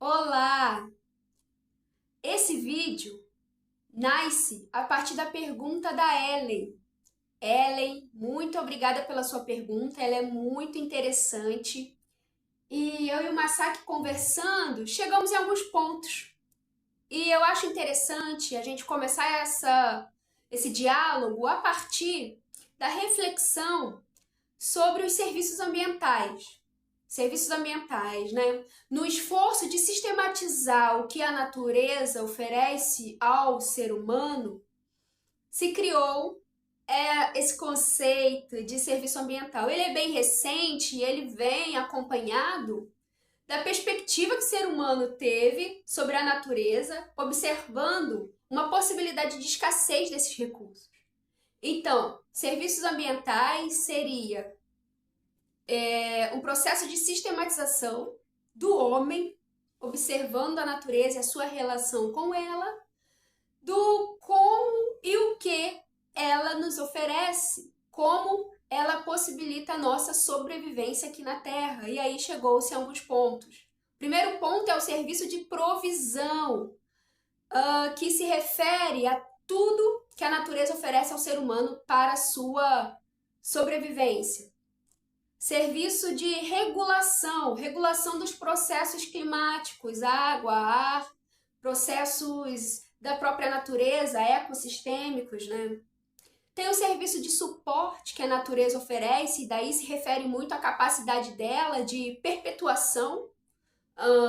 Olá! Esse vídeo nasce a partir da pergunta da Ellen. Ellen, muito obrigada pela sua pergunta, ela é muito interessante. E eu e o Masaki conversando, chegamos em alguns pontos. E eu acho interessante a gente começar esse diálogo a partir da reflexão sobre os serviços ambientais. Serviços ambientais, né? No esforço de sistematizar o que a natureza oferece ao ser humano, se criou esse conceito de serviço ambiental. Ele é bem recente e ele vem acompanhado da perspectiva que o ser humano teve sobre a natureza, observando uma possibilidade de escassez desses recursos. Então, serviços ambientais seria um processo de sistematização do homem, observando a natureza e a sua relação com ela, do como e o que ela nos oferece, como ela possibilita a nossa sobrevivência aqui na Terra. E aí chegou-se a alguns pontos. O primeiro ponto é o serviço de provisão, que se refere a tudo que a natureza oferece ao ser humano para a sua sobrevivência. Serviço de regulação, regulação dos processos climáticos, água, ar, processos da própria natureza, ecossistêmicos, né? Tem o serviço de suporte que a natureza oferece, e daí se refere muito à capacidade dela de perpetuação,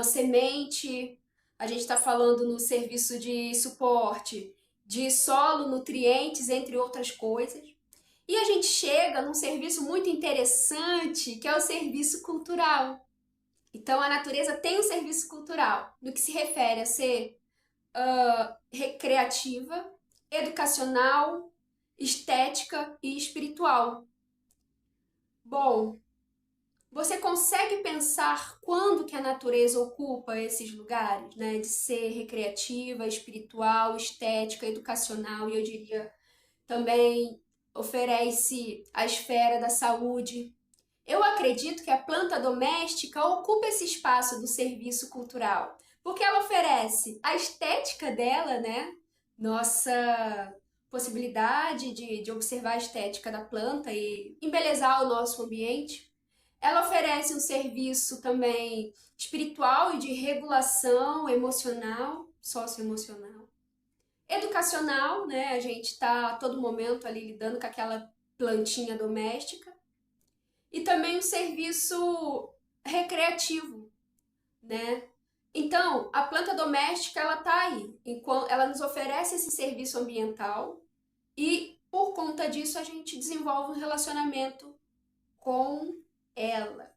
semente, a gente está falando no serviço de suporte de solo, nutrientes, entre outras coisas. E a gente chega num serviço muito interessante, que é o serviço cultural. Então, a natureza tem um serviço cultural, no que se refere a ser recreativa, educacional, estética e espiritual. Bom, você consegue pensar quando que a natureza ocupa esses lugares, né? De ser recreativa, espiritual, estética, educacional e eu diria também oferece a esfera da saúde. Eu acredito que a planta doméstica ocupa esse espaço do serviço cultural, porque ela oferece a estética dela, né? Nossa possibilidade de observar a estética da planta e embelezar o nosso ambiente. Ela oferece um serviço também espiritual e de regulação emocional, socioemocional. Educacional, né? A gente está a todo momento ali lidando com aquela plantinha doméstica. E também o serviço recreativo, né? Então, a planta doméstica, ela tá aí. Ela nos oferece esse serviço ambiental e, por conta disso, a gente desenvolve um relacionamento com ela.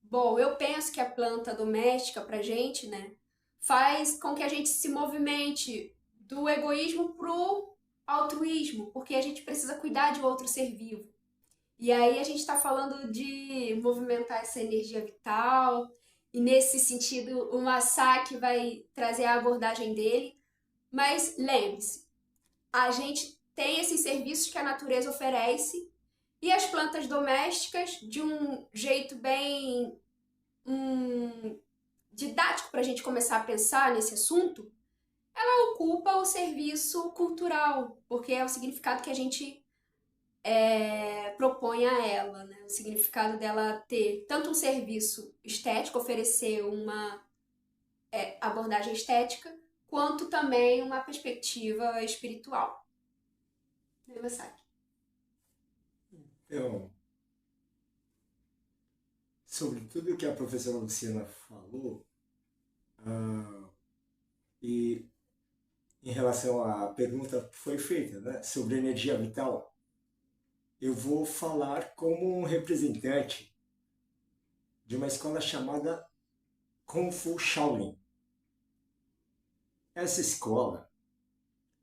Bom, eu penso que a planta doméstica pra gente, né, faz com que a gente se movimente do egoísmo pro altruísmo, porque a gente precisa cuidar de outro ser vivo. E aí a gente está falando de movimentar essa energia vital, e nesse sentido o Masaki vai trazer a abordagem dele. Mas lembre-se, a gente tem esses serviços que a natureza oferece e as plantas domésticas, de um jeito bem didático para a gente começar a pensar nesse assunto, ela ocupa o serviço cultural, porque é o significado que a gente propõe a ela, né? O significado dela ter tanto um serviço estético, oferecer uma abordagem estética, quanto também uma perspectiva espiritual. Né, Masaki? Então, sobre tudo que a professora Luciana falou, e em relação à pergunta que foi feita, né, sobre energia vital, eu vou falar como um representante de uma escola chamada Kung Fu Shaolin. Essa escola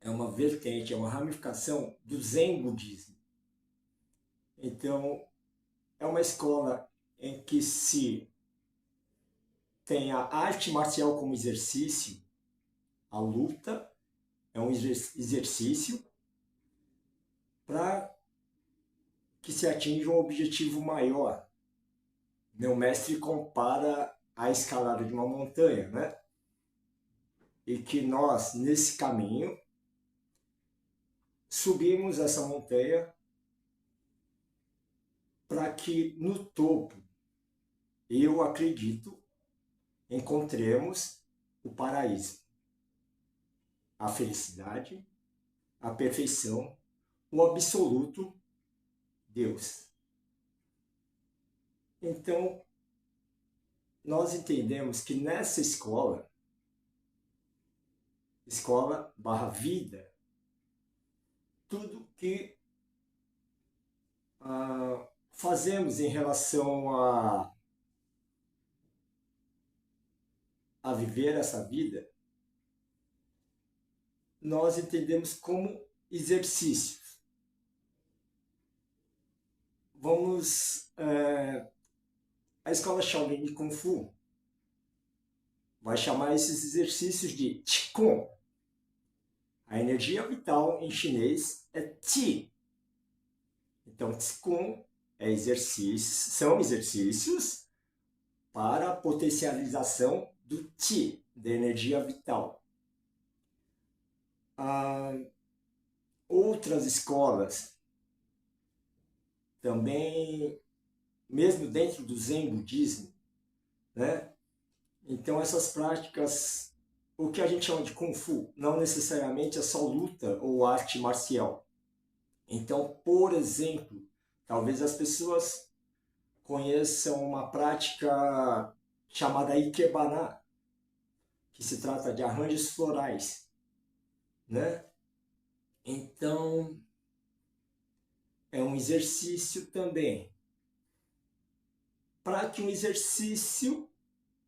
é uma vertente, é uma ramificação do Zen Budismo. Então, é uma escola em que se tem a arte marcial como exercício, a luta é um exercício para que se atinja um objetivo maior. Meu mestre compara a escalada de uma montanha, né? e que nós, nesse caminho, subimos essa montanha para que no topo, eu acredito, encontremos o paraíso, a felicidade, a perfeição, o absoluto Deus. Então, nós entendemos que nessa escola barra vida, tudo que fazemos em relação a viver essa vida, nós entendemos como exercícios. A escola Shaolin de Kung Fu vai chamar esses exercícios de Qigong. A energia vital em chinês é Qi. Então, Qigong são exercícios para a potencialização do Qi, da energia vital. Outras escolas também, mesmo dentro do Zen budismo, né? Então essas práticas, o que a gente chama de Kung Fu, não necessariamente é só luta ou arte marcial. Então, por exemplo, talvez as pessoas conheçam uma prática chamada Ikebana, que se trata de arranjos florais, né? Então, é um exercício também. Para que um exercício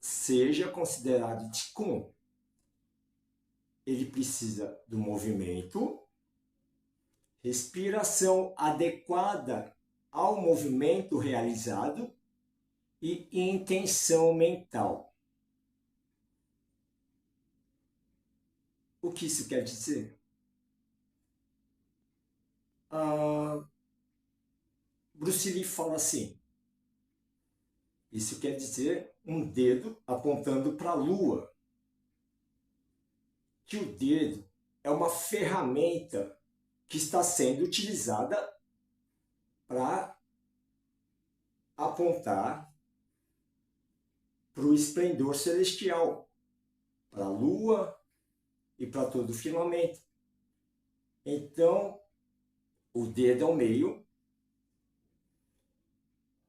seja considerado Qigong, ele precisa do movimento, respiração adequada ao movimento realizado e intenção mental. O que isso quer dizer? Bruce Lee fala assim, isso quer dizer um dedo apontando para a lua. Que o dedo é uma ferramenta que está sendo utilizada para apontar para o esplendor celestial, para a lua e para todo o firmamento. Então, o dedo é o meio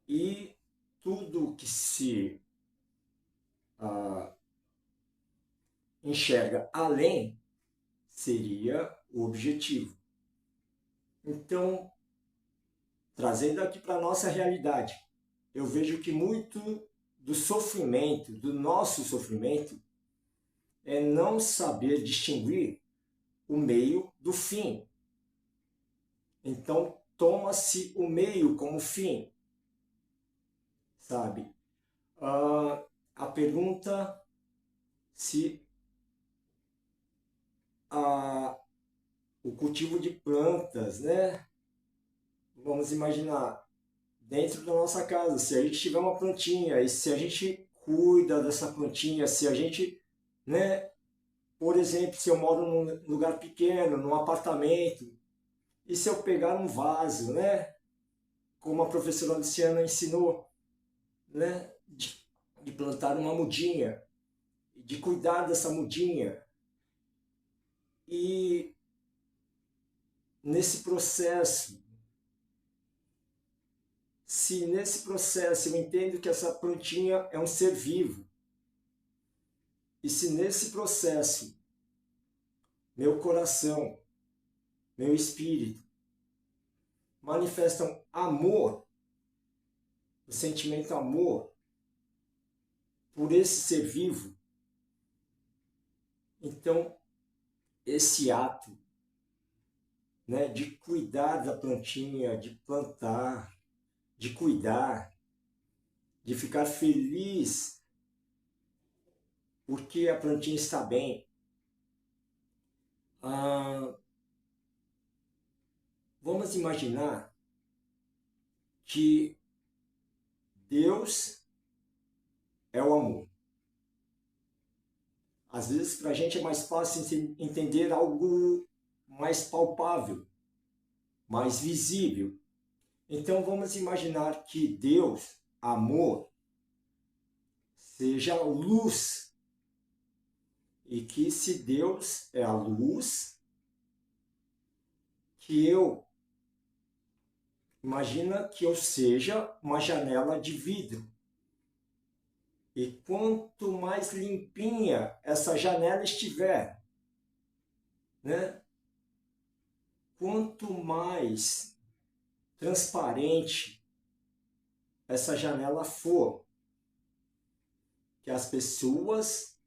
e tudo que se enxerga além seria o objetivo. Então, trazendo aqui para a nossa realidade, eu vejo que muito do sofrimento, do nosso sofrimento, é não saber distinguir o meio do fim. Então, toma-se o meio como fim, sabe? A pergunta se o cultivo de plantas, né? Vamos imaginar, dentro da nossa casa, se a gente tiver uma plantinha e se a gente cuida dessa plantinha, se a gente, né? Por exemplo, se eu moro num lugar pequeno, num apartamento, e se eu pegar um vaso, né? Como a professora Luciana ensinou, né? De plantar uma mudinha, de cuidar dessa mudinha. E nesse processo, se nesse processo eu entendo que essa plantinha é um ser vivo, e se nesse processo meu coração, meu espírito manifestam amor, o sentimento amor por esse ser vivo, então esse ato, né, de cuidar da plantinha, de plantar, de cuidar, de ficar feliz porque a plantinha está bem. Vamos imaginar que Deus é o amor. Às vezes, para a gente é mais fácil entender algo mais palpável, mais visível. Então, vamos imaginar que Deus, amor, seja luz. E que se Deus é a luz, imagina que eu seja uma janela de vidro. E quanto mais limpinha essa janela estiver, né? Quanto mais transparente essa janela for, que as pessoas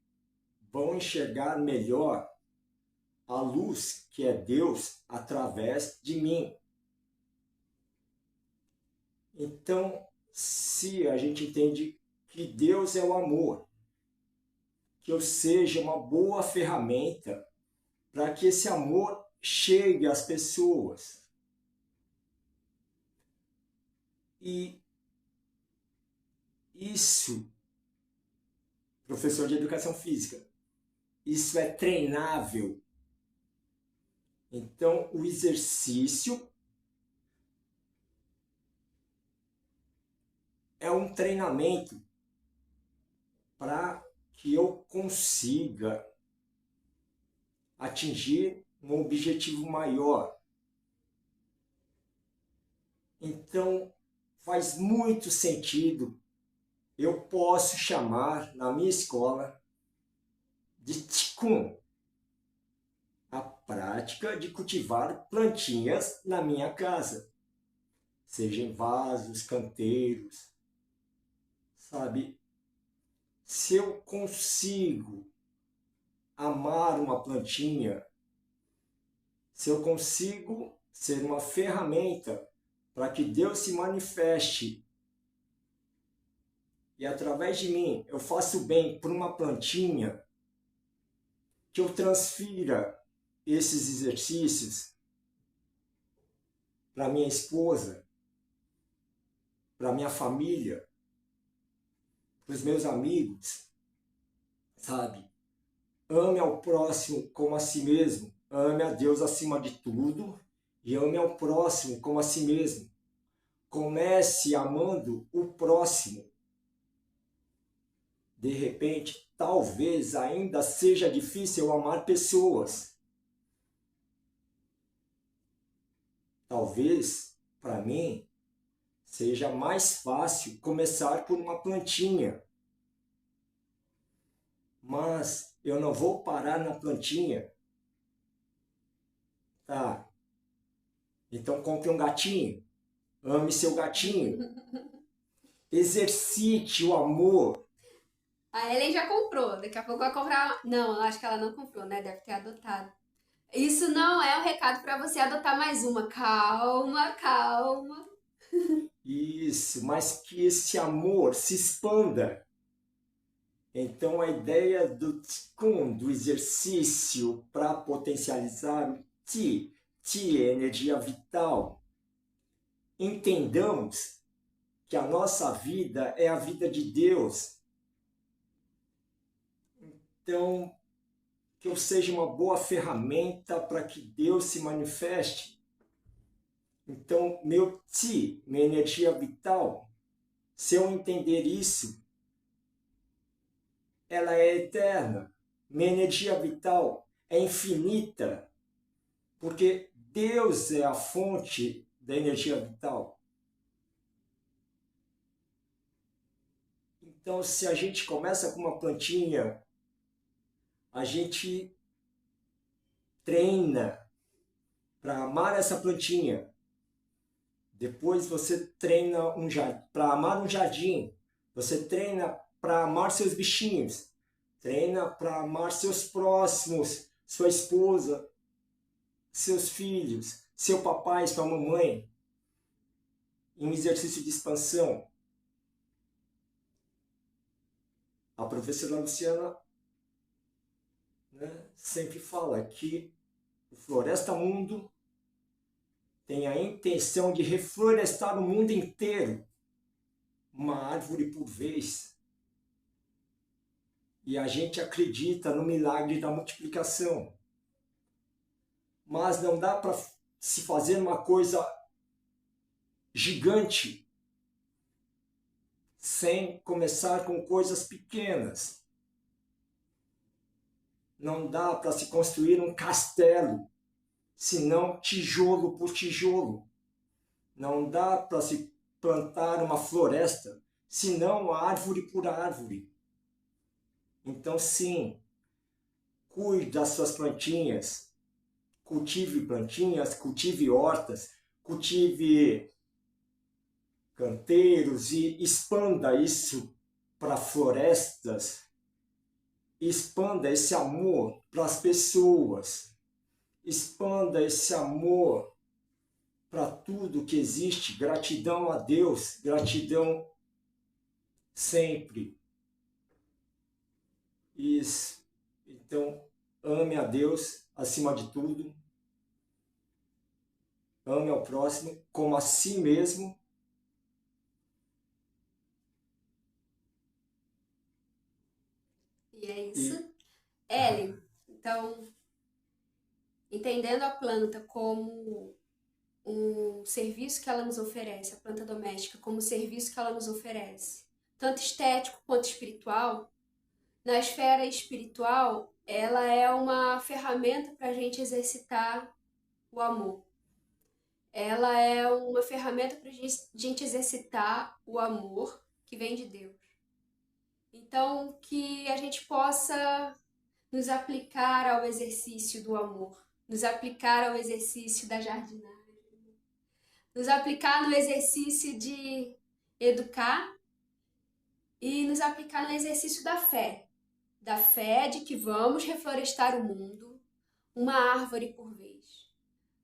vão enxergar melhor a luz que é Deus através de mim. Então, se a gente entende que Deus é o amor, que eu seja uma boa ferramenta para que esse amor chegue às pessoas. E isso, professor de educação física, isso é treinável. Então, o exercício é um treinamento para que eu consiga atingir um objetivo maior. Então, faz muito sentido. Eu posso chamar na minha escola de Qigong a prática de cultivar plantinhas na minha casa, seja em vasos, canteiros, sabe? Se eu consigo amar uma plantinha, se eu consigo ser uma ferramenta para que Deus se manifeste e através de mim eu faço bem para uma plantinha, que eu transfira esses exercícios para minha esposa, para minha família, para os meus amigos, sabe? Ame ao próximo como a si mesmo, ame a Deus acima de tudo e ame ao próximo como a si mesmo. Comece amando o próximo. De repente, talvez ainda seja difícil amar pessoas. Talvez, para mim, seja mais fácil começar por uma plantinha. Mas eu não vou parar na plantinha. Tá. Então compre um gatinho. Ame seu gatinho. Exercite o amor. A Ellen já comprou, daqui a pouco vai comprar. Não, acho que ela não comprou, né? Deve ter adotado. Isso não é um recado para você adotar mais uma. Calma, calma. Isso, mas que esse amor se expanda. Então a ideia do Qigong, do exercício para potencializar o Qi é energia vital. Entendamos que a nossa vida é a vida de Deus. Então, que eu seja uma boa ferramenta para que Deus se manifeste. Então, meu Qi, minha energia vital, se eu entender isso, ela é eterna. Minha energia vital é infinita, porque Deus é a fonte da energia vital. Então, se a gente começa com uma plantinha, a gente treina para amar essa plantinha. Depois você treina para amar um jardim. Você treina para amar seus bichinhos. Treina para amar seus próximos, sua esposa, seus filhos, seu papai, sua mamãe. Em um exercício de expansão. A professora Luciana, né, sempre fala que o Floresta Mundo tem a intenção de reflorestar o mundo inteiro, uma árvore por vez. E a gente acredita no milagre da multiplicação. Mas não dá para se fazer uma coisa gigante sem começar com coisas pequenas. Não dá para se construir um castelo, senão tijolo por tijolo. Não dá para se plantar uma floresta, senão árvore por árvore. Então, sim, cuide das suas plantinhas, cultive hortas, cultive canteiros e expanda isso para florestas, expanda esse amor para as pessoas, expanda esse amor para tudo que existe, gratidão a Deus, gratidão sempre. Isso. Então, ame a Deus acima de tudo, ame ao próximo como a si mesmo. E é isso. Ellen, então, entendendo a planta como um serviço que ela nos oferece, a planta doméstica como um serviço que ela nos oferece, tanto estético quanto espiritual, na esfera espiritual, ela é uma ferramenta para a gente exercitar o amor. Ela é uma ferramenta para a gente exercitar o amor que vem de Deus. Então, que a gente possa nos aplicar ao exercício do amor, nos aplicar ao exercício da jardinagem, nos aplicar no exercício de educar e nos aplicar no exercício da fé de que vamos reflorestar o mundo, uma árvore por vez.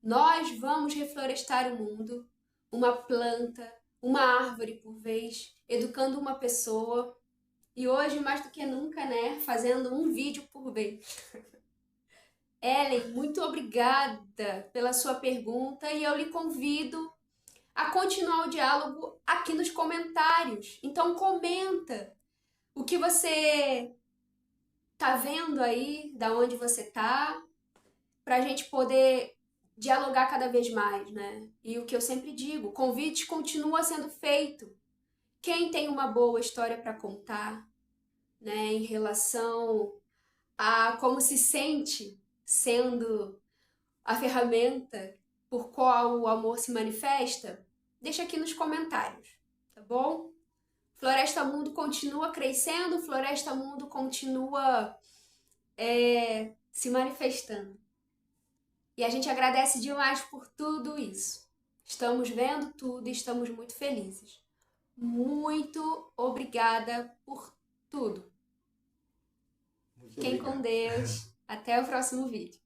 Nós vamos reflorestar o mundo, uma planta, uma árvore por vez, educando uma pessoa. E hoje, mais do que nunca, né, fazendo um vídeo por vez. Ellen, muito obrigada pela sua pergunta e eu lhe convido a continuar o diálogo aqui nos comentários. Então comenta o que você tá vendo aí, da onde você tá, pra gente poder dialogar cada vez mais, né? E o que eu sempre digo, o convite continua sendo feito. Quem tem uma boa história para contar, né, em relação a como se sente sendo a ferramenta por qual o amor se manifesta, deixa aqui nos comentários, tá bom? Floresta Mundo continua crescendo, Floresta Mundo continua se manifestando. E a gente agradece demais por tudo isso. Estamos vendo tudo e estamos muito felizes. Muito obrigada por tudo. Fiquem com Deus. Até o próximo vídeo.